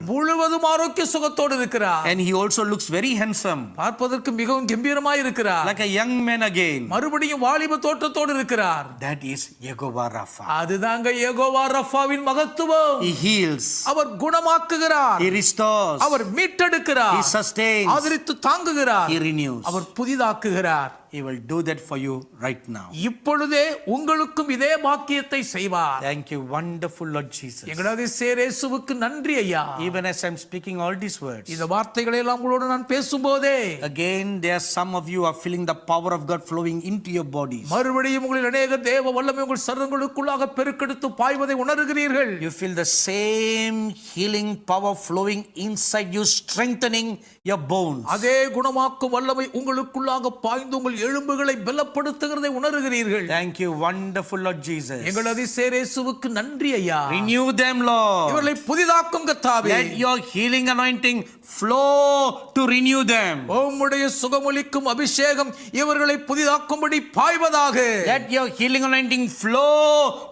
முழுவதும் ஆரோக்கிய சுகத்தோடு இருக்கிறார். And he also looks very handsome. பார்ப்பதற்கு மிகவும் கம்பீரமாய் இருக்கிறார். Like a young man again. மறுபடியும் வாலிப தோற்றத்தோடு இருக்கிறார். That is Jehovah Rapha. அதுதாங்க யெகோவா ரஃபாவின் மகத்துவம். He heals. Our குணமாக்குகிறார். He restores. Our மீட்டெடுக்கிறார். He sustains. ஆதரித்து தாங்குகிறார். He renews. Our புதிதாக்குகிறார். He will do that for you right now. இப்பொழுதே உங்களுக்கும் இதே பாக்கியத்தை செய்வார். Thank you, wonderful Lord Jesus. எங்களது இயேசுவுக்கு நன்றி ஐயா. Even as I'm speaking all these words, இந்த வார்த்தைகளை எல்லாம் உங்களோடு நான் பேசும்போதே again there are some of you are feeling the power of God flowing into your bodies. மறுபடியும் உங்களில் அநேக தேவ வல்லமை உங்கள் சரீரங்களுக்குள்ளாக பெருக்கெடுத்து பாய்வதை உணர்கிறீர்கள். You feel the same healing power flowing inside you, strengthening your bones. அதே குணமாக்கும் வல்லமை உங்களுக்குள்ளாக பாய்ந்து உங்கள் எலும்புகளை பலப்படுத்துகிறதை உணர்கிறீர்கள். Thank you, wonderful Lord Jesus. எங்களது இயேசுவுக்கு நன்றி ஐயா. Renew them, Lord. இவர்களை புதிதாக்கும் கர்த்தாவே. Let your healing anointing flow to renew them. உம்முடைய சுகமளிக்கும் அபிஷேகம் இவர்களை புதிதாக்கும்படி பாய்வதாக. Let your healing anointing flow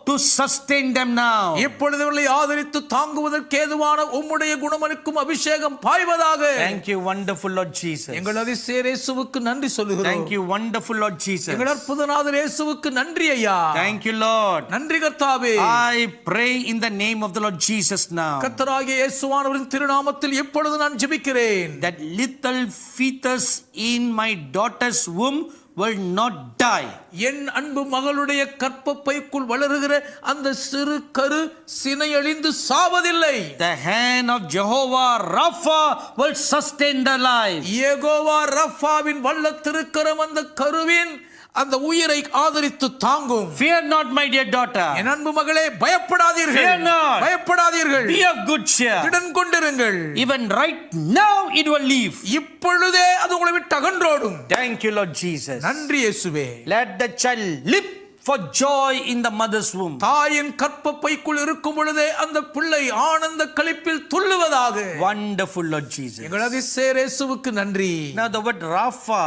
to sustain them now. இப்பொழுது இவர்களை ஆதரித்து தாங்குவதற்கு ஏதுவான உம்முடைய குணமளிக்கும் அபிஷேகம் பாய்வதாக. Thank you, wonderful Lord Jesus. எங்களது இயேசுவுக்கு நன்றி சொல்லுகிறோம். Thank you, wonderful Lord Jesus. எங்கள் அற்புதநாதர் இயேசுவுக்கு நன்றி ஐயா. Thank you, Lord. நன்றி கர்த்தாவே. I pray in the name of the Lord Jesus now. கர்த்தராகிய இயேசுவானவரின் திருநாமத்தில் இப்பொழுது நான் ஜெபிக்கிறேன். That little fetus in my daughter's womb will not die. என் அன்பு மகளுடைய கற்பப்பைக்குள் வளருகிற அந்த சிறு கரு சினையழிந்து சாவதில்லை. The hand of Jehovah Rapha will sustain the life. Jehovah ரஃபாவின் வல்ல திருக்கரம் அந்த கருவின் அந்த உயிரை ஆதரித்து தாங்கும். Fear not, my dear daughter. என் அன்பு மகளே, பயப்படாதீர்கள். Fear not. பயப்படாதீர்கள். Be of good cheer. திடன் கொண்டிருங்கள். Even right now it will leave. இப்பொழுதே அது உங்களை விட்டு அகன்றோடும். Thank you, Lord Jesus. நன்றி இயேசுவே. Let the child leap for joy in the mother's womb. தாயின் கற்பப்பைக்குள் இருக்கும் பொழுதே அந்த பிள்ளை ஆனந்த களிப்பில் துள்ளுவதாக. Wonderful Lord Jesus. எங்களது இயேசுவுக்கு நன்றி. Now the word Rapha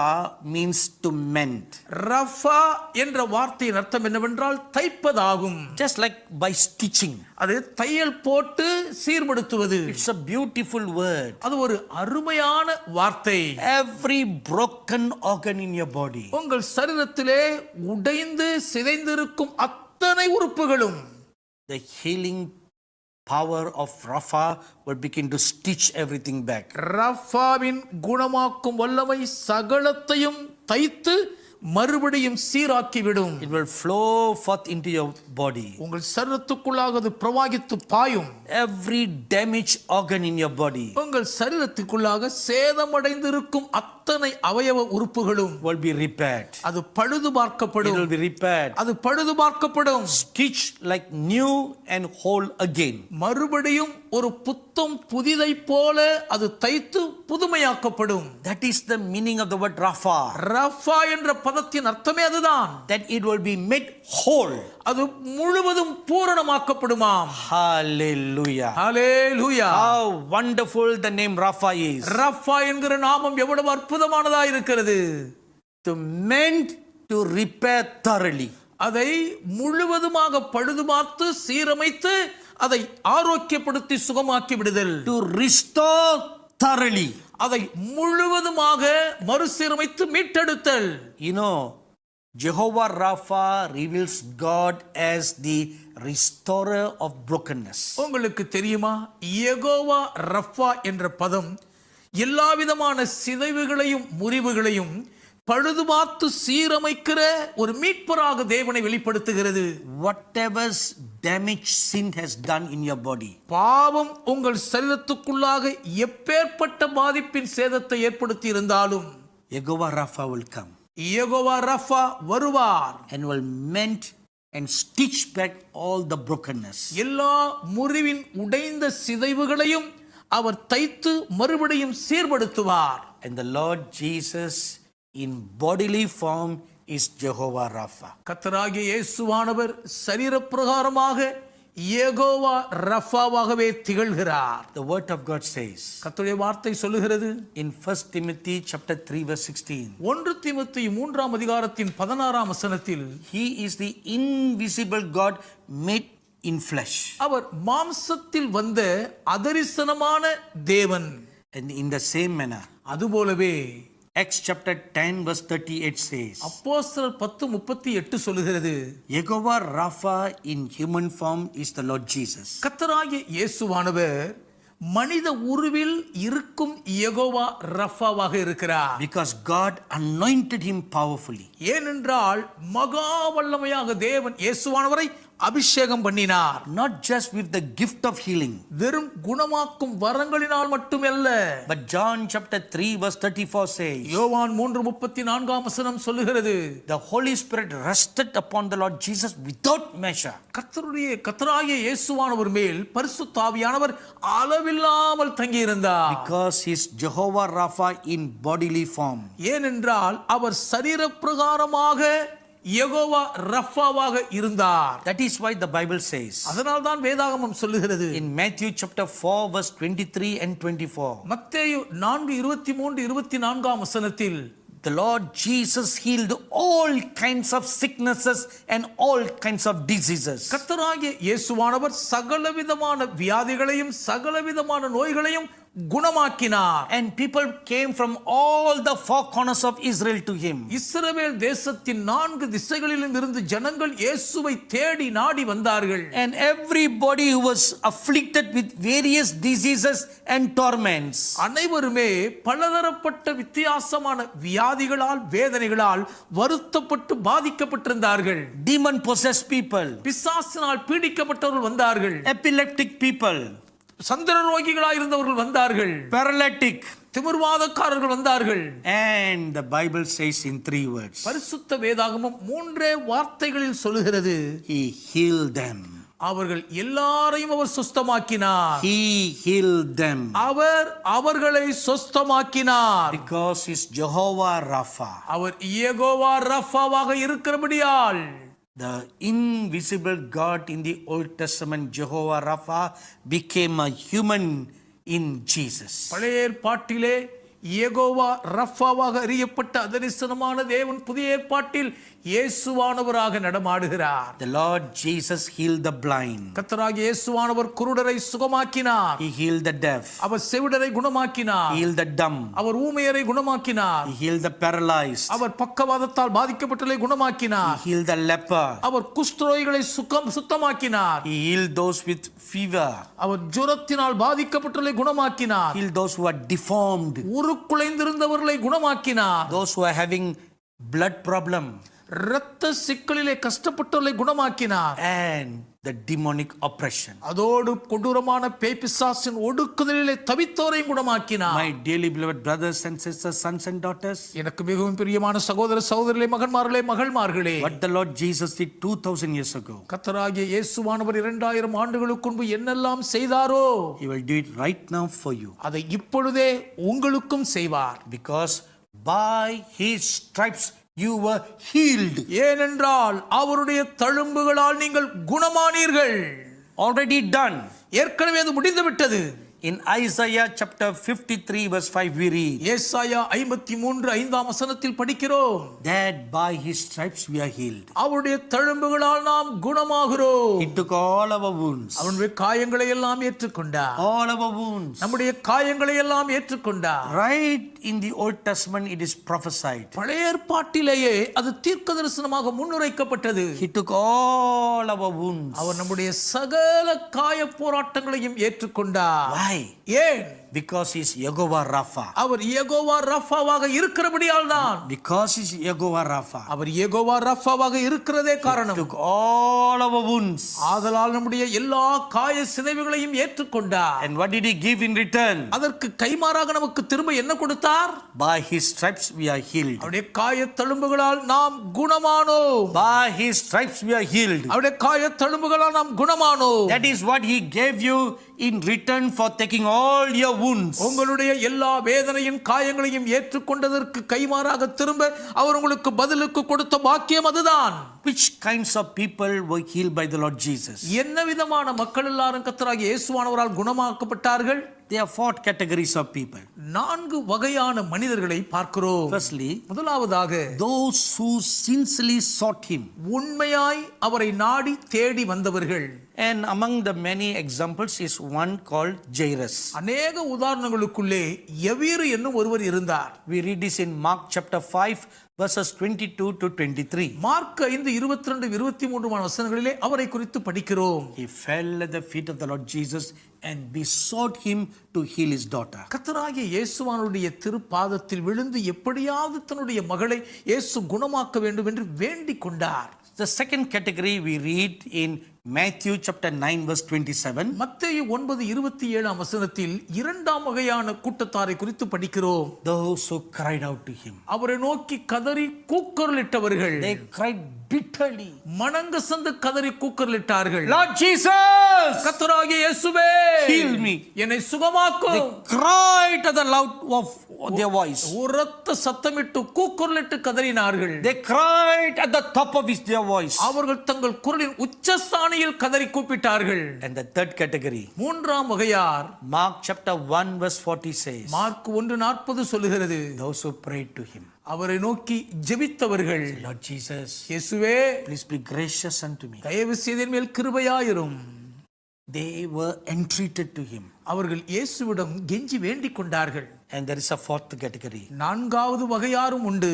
means to mend. Rapha என்ற வார்த்தையின் அர்த்தம் என்னவென்றால் தைப்பதாகும். Just like by stitching. அது தையல் போட்டு சீர்படுத்துவது. It's a beautiful word. அது ஒரு அருமையான வார்த்தை. Every broken organ in your body, உங்கள் சரீரத்திலே உடைந்து சிதைந்திருக்கும் அத்தனை உறுப்புகளும் the healing power of Rapha will begin to stitch everything back. ரஃபாவின் குணமாக்கும் வல்லமை சகலத்தையும் தைத்து மறுபடியும் சீராக்கிவிடும். It will flow forth into your body. உங்கள் சரீரத்துக்குள்ளாக அது பிரவாகித்து பாயும். Every damaged organ in your body உங்கள் சரீரத்துக்குள்ளாக சேதமடைந்திருக்கும் அத்தனை அவயவ உறுப்புகளும் will be repaired. அது பழுது It பார்க்கப்படும். will be repaired. அது பழுது பார்க்கப்படும். Stitched like new and whole again. மறுபடியும் ஒரு புத்தம் புதிதை போல அது தைத்து புதுமையாக்கப்படும். That is the meaning of the word Rapha. Rapha என்ற பதத்தின் அர்த்தமே அதுதான். That it will be made whole. அது முழுவதும் பூரணமாக்கப்படுமாம். Hallelujah. Hallelujah. How wonderful the name Rapha is. Rafah என்கிற நாமம் எவ்வளவு அற்புதமானதா இருக்கிறது. To mend, to repair thoroughly. அதை முழுவதுமாக பழுது பார்த்து சீரமைத்து அதை ஆரோக்கியப்படுத்தி சுகமாக்கி விடுதல். To restore thoroughly. அதை முழுவதுமாக மறுசீரமைத்து மீட்டெடுத்தல். You know, Jehovah Rapha reveals God as the restorer of brokenness. உங்களுக்கு தெரியுமா, யெகோவா ரஃபா என்ற பதம் எல்லா விதமான சிதைவுகளையும் முறிவுகளையும் பழுது பார்த்து சீரமைக்கிற ஒரு மீட்பராக தேவனை வெளிப்படுத்துகிறது. Whatever damage sin has done in your body, பாவம் உங்கள் சரீரத்துக்குள்ளாக எப்பேற்பட்ட பாதிப்பின் சேதத்தை ஏற்படுத்தி இருந்தாலும் Jehovah Rapha will come Jehovah Rapha வருவார். and will mend and stitch back all the brokenness. எல்லா முறிவின் உடைந்த சிதைவுகளையும் அவர் தைத்து மறுபடியும் சீர்படுத்துவார். And the Lord Jesus in bodily form is Jehovah Rapha. கர்த்தராகிய இயேசுவானவர் சரீரப்பிரகாரமாக யெகோவா ரஃபாவாகவே திகழ்கிறார். The word of God says கர்த்தருடைய வார்த்தை சொல்லுகிறது in 1 Timothy chapter 3 verse 16, 1 தீமோத்தேயு 3 அதிகாரத்தின் 16 வசனத்தில், He is the invisible God made in flesh. அவர் மாம்சத்தில் வந்த அதரிசனமான தேவன். And in the same manner, அதுபோலவே Acts chapter 10 verse 38 says, அப்போஸ்தலர் 10:38 சொல்லுகிறது, Jehovah Rapha in human form is the Lord Jesus. கர்த்தராகிய இயேசுவானவர் மனித உருவில் இருக்கும் யெகோவா ரஃபாவாக இருக்கிறார். Because God anointed him powerfully. ஏனென்றால் மகா வல்லமையாக தேவன் இயேசுவானவரை அபிஷேகம் பண்ணினார். Not just with the gift of healing, வெறும் குணமாக்கும் வரங்களினால் மட்டுமல்ல. but John chapter 3 verse 34 says, யோவான் 3:34 சொல்லுகிறது, the Holy Spirit rested upon the Lord Jesus without measure. கர்த்தராகிய இயேசுவானவர் மேல் பரிசுத்த ஆவியானவர் அளவில்லாமல் தங்கியிருந்தார். Because he is Jehovah Rapha in bodily form. ஏனென்றால் அவர் சரீர பிரகாரமாக யெகோவா ரஃபாவாக இருந்தார். That is why the Bible says, அதனால் தான் வேதாகமம் சொல்லுகிறது, in Matthew chapter 4 verse 23 and 24, மத்தேயு 4:23-24 the Lord Jesus healed all kinds of sicknesses and all kinds of diseases. கர்த்தராகிய இயேசுவானவர் சகலவிதமான வியாதிகளையும் சகலவிதமான நோய்களையும் குணமாக்கினார். And people came from all the four corners of Israel to him. இஸ்ரவேல் தேசத்தின் 4 திசைகளிலும் இருந்து ஜனங்கள் இயேசுவை தேடி நாடி வந்தார்கள். And everybody who was afflicted with various diseases and torments, அனைவருமே பலதரப்பட்ட வித்தியாசமான வியாதிகளால் வேதனைகளால் வருத்தப்பட்டு பாதிக்கப்பட்டிருந்தார்கள். demon possessed people, பிசாசினால் பீடிக்கப்பட்டவர்கள் வந்தார்கள். epileptic people, சந்திர ரோகிகளாய் இருந்தவர்கள் வந்தார்கள். paralytic, திமிர்வாதக்காரர்கள் வந்தார்கள். and the Bible says in 3 words, பரிசுத்த வேதாகமம் 3 வார்த்தைகளில் சொல்லுகிறது, he healed them. அவர்கள் எல்லாரையும் அவர் சுஸ்தமாக்கினார். He healed them. அவர் அவர்களை சுஸ்தமாக்கினார். Because he's Jehovah Rapha. அவர் யெகோவா ரஃபாவாக இருக்கிறபடியால் The invisible God in the Old Testament, Jehovah Rapha, became a human in Jesus. பழைய ஏற்பாட்டிலே யெகோவா ரஃபாவாக அறியப்பட்ட அதரிசனமான தேவன் புதிய ஏற்பாட்டில் இயேசுவானவராக நடமாடுகிறார். The Lord Jesus healed the blind. கர்த்தராகிய இயேசுவானவர் குருடரை சுகமாக்கினார். He healed the deaf. Our செவிடரை குணமாக்கினார். He healed the dumb. Our ஊமையரை குணமாக்கினார். He healed the paralyzed. அவர் பக்கவாதத்தால் பாதிக்கப்பட்டவர்களை குணமாக்கினார். He healed the leper. Our குஷ்டரோகிகளை சுத்தமாக்கினார். He healed those with fever. அவர் ஜுரத்தினால் பாதிக்கப்பட்டவர்களை குணமாக்கினார். He healed those who are deformed. உருக்குலைந்திருந்தவர்களை குணமாக்கினார். Those who are having blood problem. இரத்த சிக்கலிலே கஷ்டப்பட்டவர்களை குணமாக்கினார். And the demonic oppression. அதோடு கொடூரமான பேய்பிசாசின் ஒடுக்குதலிலே தவித்தோரையும் குணமாக்கினார். My dearly beloved brothers and sisters, sons and daughters, எனக்கு மிகவும் பிரியமான சகோதர சகோதரிகளே, மகன்மார்களே, மகள்மார்களே, what the Lord Jesus did 2000 years ago, கர்த்தராகிய இயேசுவானவர் 2000 ஆண்டுகளுக்கு முன்பு என்னெல்லாம் செய்தாரோ He will do it right now for you. அதை இப்பொழுதே உங்களுக்கும் செய்வார். Because by His stripes you were healed. ஏனென்றால் அவருடைய தழும்புகளால் நீங்கள் குணமானீர்கள். Already done. ஏற்கனவே அது முடிந்து விட்டது. In Isaiah chapter 53 verse 5 we read, ஏசாயா 53:5 படிக்கிறோம், that by His stripes we are healed. அவருடைய தழும்புகளால் நாம் குணமாகிறோம். He took all our wounds. அவனுடைய காயங்களை எல்லாம் ஏற்றுக்கொண்டார். All our wounds. நம்முடைய காயங்களை எல்லாம் ஏற்றுக்கொண்டார். Right in the Old Testament it is prophesied. பழைய ஏற்பாட்டிலேயே அது தீர்க்க தரிசனமாக முன்னுரைக்கப்பட்டது. He took all our wounds. அவர் நம்முடைய சகல காய போராட்டங்களையும் ஏற்றுக்கொண்டார். Why? ஏன்? Because He's Jehovah Rapha. அவர் யெகோவா ரஃபாவாக இருக்கிறபடியால் தான். Because He's Jehovah Rapha. அவர் யெகோவா ரஃபாவாக இருக்கிறதே காரணம். Took all our wounds. ஆதலால் நம்முடைய எல்லா காய சிதைவுகளையும் ஏற்றுக்கொண்டார். And what did He give in return? அதற்கு கைமாறாக நமக்கு திரும்ப என்ன கொடுத்தார்? By His stripes we are healed. அவருடைய காய தழும்புகளால் நாம் குணமானோம். By His stripes we are healed. அவருடைய காய தழும்புகளால் நாம் குணமானோம். That is what He gave you in return for taking all your wounds. உங்களுடைய எல்லா வேதனையின் காயங்களையும் ஏற்றுக்கொண்டதற்கு கைமாறாக திரும்ப அவர் உங்களுக்கு பதிலுக்கு கொடுத்த பாக்கியம் அதுதான். Which kinds of people were healed by the Lord Jesus? என்ன விதமான மக்கள் எல்லாரும் கர்த்தராகிய இயேசுவானவரால் குணமாக்கப்பட்டார்கள்? There are 4 categories of people. 4 வகையான மனிதர்களை பார்க்கிறோம். Firstly, முதலாவதாக those who sincerely sought him. உண்மையாய் அவரை நாடி தேடி வந்தவர்கள். And among the many examples is one called Jairus. அநேக உதாரணங்களுக்குள்ளே எவீரு என்னும் ஒருவர் இருந்தார். We read this in Mark chapter 5 verses 22 to 23. Mark 5 22 23 வசனங்களிலே அவரை குறித்து படிக்கிறோம். He fell at the feet of the Lord Jesus and besought him to heal his daughter. கர்த்தராகிய இயேசுவானுடைய திருப்பாதத்தில் விழுந்து எப்படியாவது தன்னுடைய மகளை இயேசு குணமாக்க வேண்டும் என்று வேண்டிக் கொண்டார். The second category we read in Matthew chapter 9 verse 27. மத்தேயு 9:27 வசனத்தில் இரண்டாம் வகையான கூட்டத்தாரை குறித்து படிக்கிறோம். Those who cried out to him. அவரை நோக்கி கதறி கூக்குரலிட்டவர்கள். They cried bitterly. மனங்கசந்து கதறி கூக்குரலிட்டார்கள். Lord Jesus, கர்த்தராகிய இயேசுவே, heal me. என்னை சுகமாக்கும். They cried at the loud of their voice. உரத்த சத்தமிட்டு கூக்குரலிட்டு கதறினார்கள். They cried at the top of their voice. அவர்கள் தங்கள் குரலின் உச்சஸ்தானியில் கதறி கூப்பிட்டார்கள். And the third category, மூன்றாம் வகையார் Mark chapter 1 verse 40 says, mark 1:40 சொல்லுகிறது, those who prayed to him. அவரை நோக்கி ஜெபித்தவர்கள். Lord Jesus, இயேசுவே, please be gracious unto me. தயவு செய்து என் மேல் கிருபையாயிரும். They were entreated to him. அவர்கள் இயேசுவிடம் கெஞ்சி வேண்டிக் கொண்டார்கள். And there is a fourth category. நான்காவது வகையாரும் உண்டு.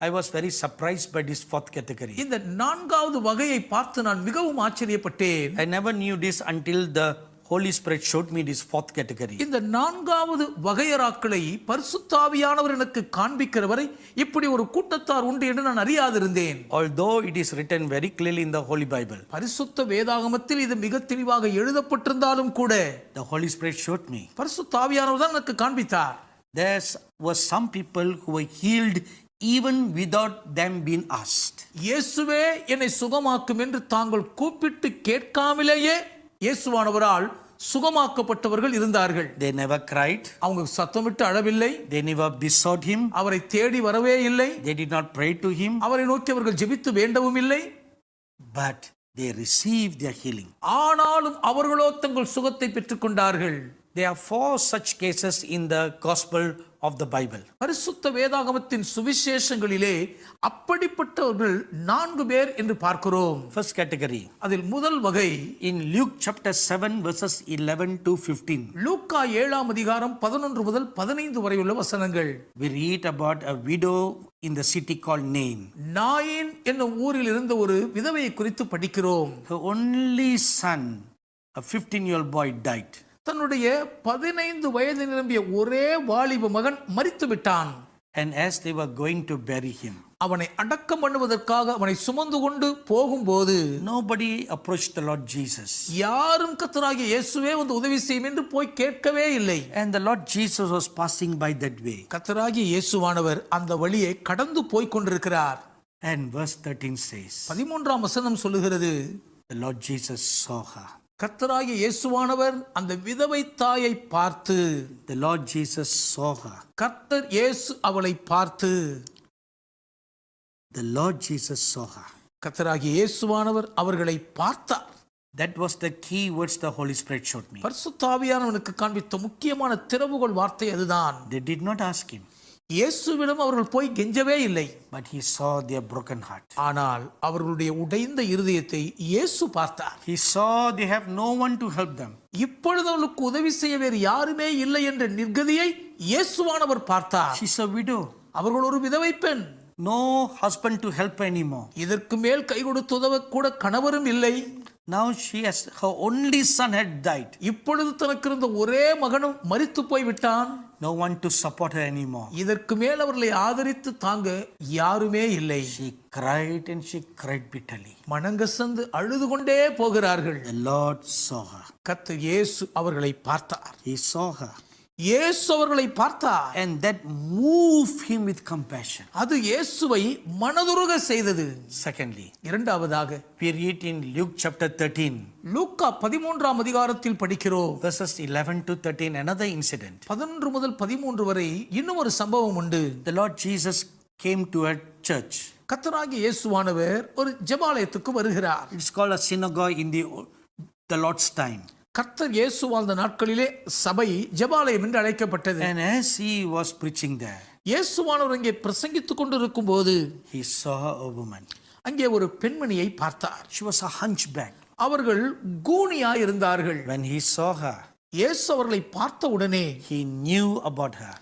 I was very surprised by this fourth category. இந்த நான்காவது வகையை பார்த்து நான் மிகவும் ஆச்சரியப்பட்டேன். I never knew this until the Holy Spirit showed me this fourth category. இந்த நான்காவது வகையராக்களை பரிசுத்த ஆவியானவர் எனக்கு காண்பிக்கிற வரை இப்படி ஒரு கூட்டத்தார் உண்டு என்று நான் அறியாதிருந்தேன். Although it is written very clearly in the Holy Bible, பரிசுத்த வேதாகமத்தில் இது மிக தெளிவாக எழுதப்பட்டிருந்தாலும் கூட the Holy Spirit showed me. பரிசுத்த ஆவியானவர் தான் எனக்கு காண்பித்தார். There were some people who were healed even without them being asked. இயேசுவே என்னை சுகமாக்கும் என்று தாங்கள் கூப்பிட்டு கேட்காமலேயே இயேசுவானவரால் சுகமாக்கப்பட்டவர்கள் இருந்தார்கள். They never cried. அவங்க சத்தமிட்டு அழவில்லை. They never besought him. அவரை தேடி வரவே இல்லை. They did not pray to him. அவரை நோக்கி அவர்கள் ஜெபித்து வேண்டவும் இல்லை. But they received their healing. ஆனாலும் அவர்களோ தங்கள் சுகத்தை பெற்றுக்கொண்டார்கள். There are 4 such cases in the Gospel of the Bible. பரிசுத்த வேதாகமத்தின் சுவிசேஷங்களிலே அப்படிப்பட்டவர்கள் 4 பேர் என்று பார்க்கிறோம். First category, அதில் முதல் வகை in Luke chapter 7 verses 11 to 15. லூக்கா 7ஆம் அதிகாரம் 11 முதல் 15 வரை உள்ள வசனங்கள். We read about a widow in the city called Nain. நாயின் என்னும் ஊரில் இருந்த ஒரு விதவையை குறித்து படிக்கிறோம். Her only son, a 15-year-old boy, died. தன்னுடைய 15 வயது நிரம்பிய ஒரே வாலிப மகன் மரித்து விட்டான். And as they were going to bury him, அவனை அடக்கம் பண்ணுவதற்காக அவனை சுமந்து கொண்டு போகும்போது nobody approached the Lord Jesus. யாரும் கர்த்தராகிய இயேசுவே வந்து உதவி செய்யும் என்று போய் கேட்கவே இல்லை. And the Lord Jesus was passing by that way. கர்த்தராகிய இயேசுவானவர் அந்த வழியை கடந்து போய் கொண்டிருக்கிறார். And verse 13 says, 13ஆம் வசனம் சொல்லுகிறது, the Lord Jesus saw her. கர்த்தராகிய இயேசுவானவர் அந்த விதவை தாயை பார்த்து, The Lord Jesus saw her. கர்த்தர் இயேசு அவளை பார்த்து, The Lord Jesus saw her. கர்த்தராகிய இயேசுவானவர் அவர்களை பார்த்தார். That was the key words the Holy Spirit showed me. பரிசுத்த ஆவியானவனுக்கு காண்பித்த முக்கியமான திறவுகோல் வார்த்தை அதுதான். They did not ask him, இயேசுவிடம் அவர்கள் போய் கெஞ்சவே இல்லை. but he saw their broken heart. ஆனால் அவர்களுடைய உடைந்த இருதயத்தை இயேசு பார்த்தார். He saw they have no one to help them. இப்பொழுது அவளுக்கு உதவி செய்ய வேறு யாருமே இல்லை என்ற நிர்கதியை இயேசுவானவர் பார்த்தார். She's a widow. அவர்கள் ஒரு விதவை பெண். No husband to help anymore. இதற்கு மேல் கை கொடுத்து உதவ கூட கணவரும் இல்லை. Now her only son had died. இப்பொழுது தனக்கு இருந்த ஒரே மகனும் மரித்து போய் விட்டான். No one to support her anymore. இதற்கு மேல் அவர்களை ஆதரித்து தாங்க யாருமே இல்லை. She cried and she cried bitterly. மனங்கசந்து அழுது கொண்டே போகிறார்கள். The Lord saw her. கர்த்தர் இயேசு அவர்களை பார்த்தார். He saw her. இயேசு அவர்களை பார்த்தார். And that moved him with compassion. அது இயேசுவை மனதுருக செய்தது. Secondly, இரண்டாவதாக we read in Luke chapter 13. லூக்கா 13ஆம் அதிகாரத்தில் படிக்கிறோம். Verses 11 to 13, another incident. 11 முதல் 13 வரை இன்னும் ஒரு சம்பவம் உண்டு. The Lord Jesus came to a church. கர்த்தராகிய இயேசுவானவர் ஒரு ஜெபாலயத்துக்கு வருகிறார். It's called a synagogue in the Lord's time. கர்த்தர் இயேசு வாழ்ந்த நாட்களிலே சபை ஜெபாலயம் என்று அழைக்கப்பட்டது. And as he was preaching there, இயேசுவானவர் அங்கே பிரசங்கித்துக் கொண்டிருக்கும் போது he saw a woman. அங்கே ஒரு பெண்மணியை பார்த்தார். She was a hunchback. அவர்கள் கூனியாய் இருந்தார்கள். When he saw her, இயேசு அவர்களை பார்த்த உடனே he knew about her.